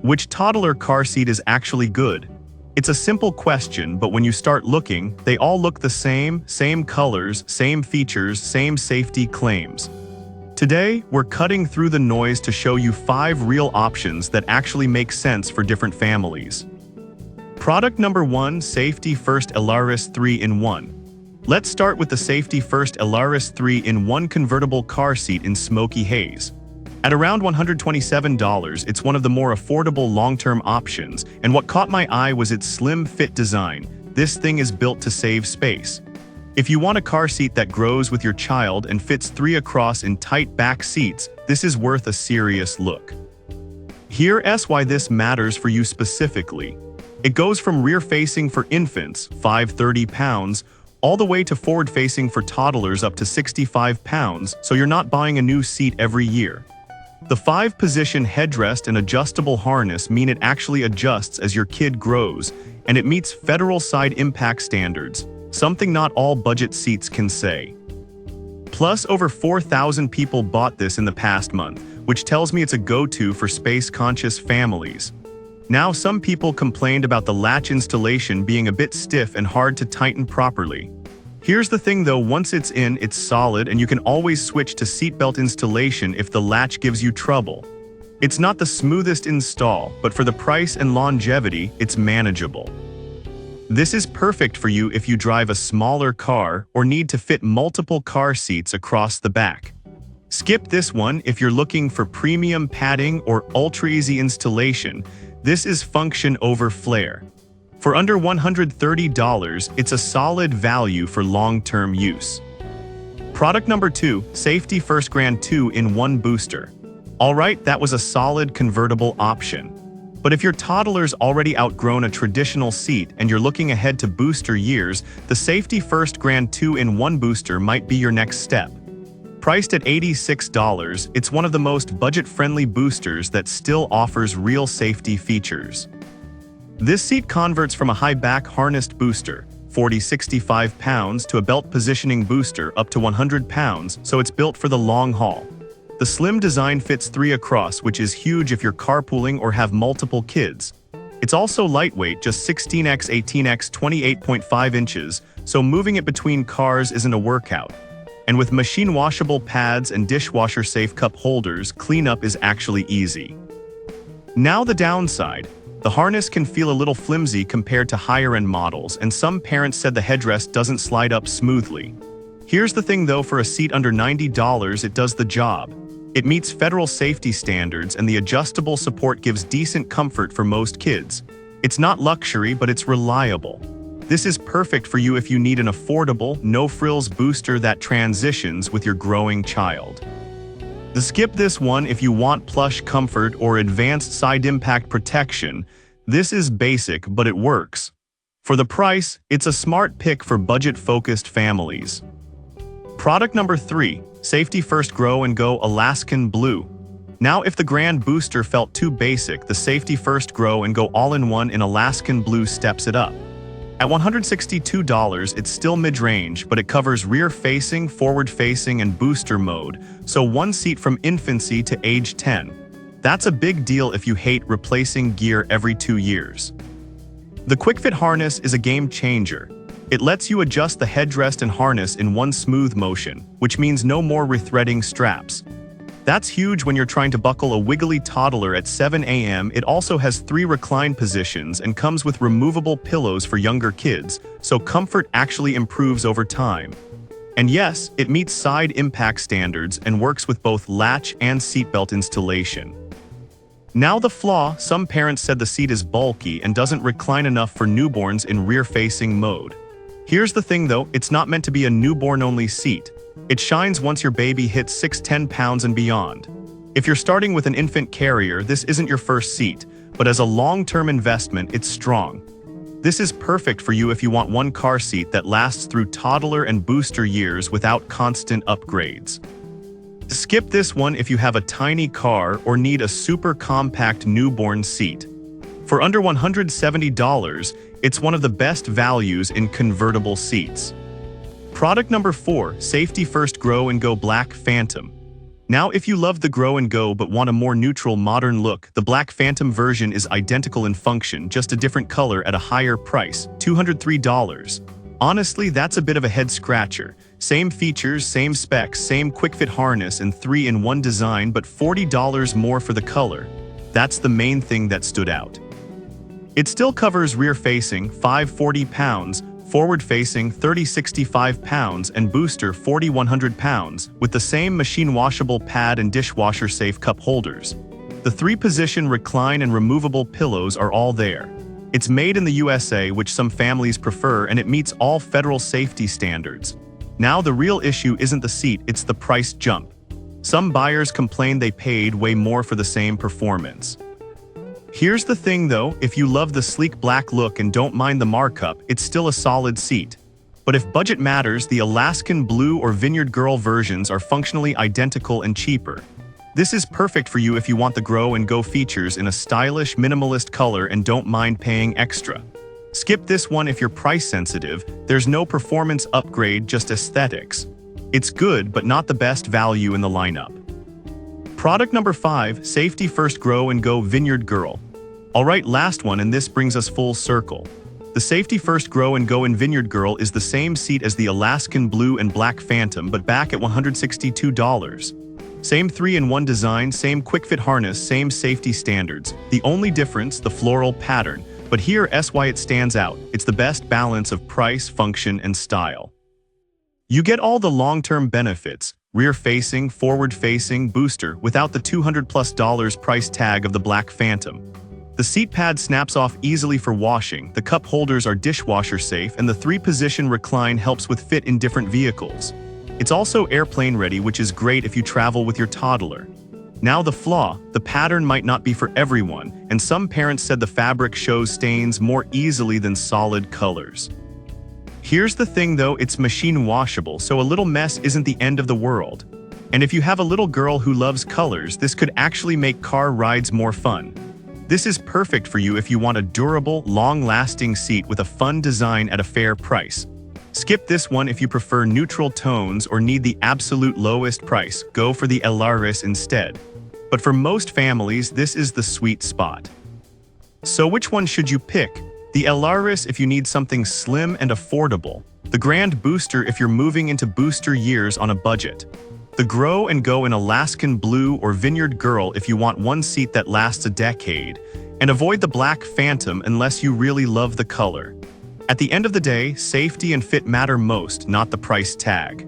Which toddler car seat is actually good? It's a simple question, but when you start looking, they all look the same colors, same features, same safety claims. Today, we're cutting through the noise to show you 5 real options that actually make sense for different families. Product number 1, Safety First Elaris 3-in-1. Let's start with the Safety First Elaris 3-in-1 convertible car seat in smoky haze. At around $127, it's one of the more affordable long-term options, and what caught my eye was its slim fit design. This thing is built to save space. If you want a car seat that grows with your child and fits 3 across in tight back seats, this is worth a serious look. Here's why this matters for you specifically. It goes from rear-facing for infants, 530 pounds, all the way to forward-facing for toddlers up to 65 pounds, so you're not buying a new seat every year. The 5-position headrest and adjustable harness mean it actually adjusts as your kid grows, and it meets federal side impact standards, something not all budget seats can say. Plus, over 4,000 people bought this in the past month, which tells me it's a go-to for space-conscious families. Now, some people complained about the latch installation being a bit stiff and hard to tighten properly. Here's the thing though, once it's in, it's solid and you can always switch to seatbelt installation if the latch gives you trouble. It's not the smoothest install, but for the price and longevity, it's manageable. This is perfect for you if you drive a smaller car or need to fit multiple car seats across the back. Skip this one if you're looking for premium padding or ultra-easy installation. This is function over flair. For under $130, it's a solid value for long-term use. Product number 2, Safety First Grand 2-in-1 Booster. Alright, that was a solid convertible option. But if your toddler's already outgrown a traditional seat and you're looking ahead to booster years, the Safety First Grand 2-in-1 Booster might be your next step. Priced at $86, it's one of the most budget-friendly boosters that still offers real safety features. This seat converts from a high-back harnessed booster, 65 pounds, to a belt-positioning booster up to 100 pounds, so it's built for the long haul. The slim design fits 3 across, which is huge if you're carpooling or have multiple kids. It's also lightweight, just 16x 18x 28.5 inches, so moving it between cars isn't a workout. And with machine-washable pads and dishwasher-safe cup holders, cleanup is actually easy. Now the downside. The harness can feel a little flimsy compared to higher-end models, and some parents said the headrest doesn't slide up smoothly. Here's the thing though, for a seat under $90, it does the job. It meets federal safety standards, and the adjustable support gives decent comfort for most kids. It's not luxury, but it's reliable. This is perfect for you if you need an affordable, no-frills booster that transitions with your growing child. Skip this one if you want plush comfort or advanced side impact protection. This is basic, but it works. For the price, it's a smart pick for budget-focused families. Product number 3, Safety First Grow and Go Alaskan Blue. Now, if the Grand Booster felt too basic, the Safety First Grow and Go All-in-One in Alaskan Blue steps it up. At $162, it's still mid-range, but it covers rear-facing, forward-facing, and booster mode, so one seat from infancy to age 10. That's a big deal if you hate replacing gear every 2 years. The QuickFit harness is a game changer. It lets you adjust the headrest and harness in one smooth motion, which means no more rethreading straps. That's huge when you're trying to buckle a wiggly toddler at 7 a.m. It also has 3 recline positions and comes with removable pillows for younger kids, so comfort actually improves over time. And yes, it meets side impact standards and works with both latch and seatbelt installation. Now the flaw, some parents said the seat is bulky and doesn't recline enough for newborns in rear-facing mode. Here's the thing though, it's not meant to be a newborn-only seat. It shines once your baby hits 6-10 pounds and beyond. If you're starting with an infant carrier, this isn't your first seat, but as a long-term investment, it's strong. This is perfect for you if you want one car seat that lasts through toddler and booster years without constant upgrades. Skip this one if you have a tiny car or need a super compact newborn seat. For under $170, it's one of the best values in convertible seats. Product number 4, Safety First Grow and Go Black Phantom. Now, if you love the Grow and Go but want a more neutral, modern look, the Black Phantom version is identical in function, just a different color at a higher price, $203. Honestly, that's a bit of a head-scratcher. Same features, same specs, same quick-fit harness and 3-in-1 design, but $40 more for the color. That's the main thing that stood out. It still covers rear-facing, 540 pounds, forward-facing 3065 pounds, and booster 4100 pounds, with the same machine-washable pad and dishwasher-safe cup holders. The 3-position recline and removable pillows are all there. It's made in the USA, which some families prefer, and it meets all federal safety standards. Now the real issue isn't the seat, it's the price jump. Some buyers complain they paid way more for the same performance. Here's the thing though, if you love the sleek black look and don't mind the markup, it's still a solid seat. But if budget matters, the Alaskan Blue or Vineyard Girl versions are functionally identical and cheaper. This is perfect for you if you want the Grow and Go features in a stylish, minimalist color and don't mind paying extra. Skip this one if you're price sensitive. There's no performance upgrade, just aesthetics. It's good, but not the best value in the lineup. Product number 5, Safety First Grow and Go Vineyard Girl. Alright, last one, and this brings us full circle. The Safety First Grow and Go in Vineyard Girl is the same seat as the Alaskan Blue and Black Phantom, but back at $162. Same 3-in-1 design, same quick-fit harness, same safety standards. The only difference, the floral pattern. But here's why it stands out. It's the best balance of price, function, and style. You get all the long-term benefits, rear-facing, forward-facing, booster, without the $200+ price tag of the Black Phantom. The seat pad snaps off easily for washing, the cup holders are dishwasher safe, and the 3-position recline helps with fit in different vehicles. It's also airplane ready, which is great if you travel with your toddler. Now the flaw, the pattern might not be for everyone, and some parents said the fabric shows stains more easily than solid colors. Here's the thing though, it's machine washable, so a little mess isn't the end of the world. And if you have a little girl who loves colors, this could actually make car rides more fun. This is perfect for you if you want a durable, long-lasting seat with a fun design at a fair price. Skip this one if you prefer neutral tones or need the absolute lowest price. Go for the Alaris instead. But for most families, this is the sweet spot. So which one should you pick? The Alaris if you need something slim and affordable. The Grand Booster if you're moving into booster years on a budget. The Grow and Go in Alaskan Blue or Vineyard Girl if you want one seat that lasts a decade. And avoid the Black Phantom unless you really love the color. At the end of the day, safety and fit matter most, not the price tag.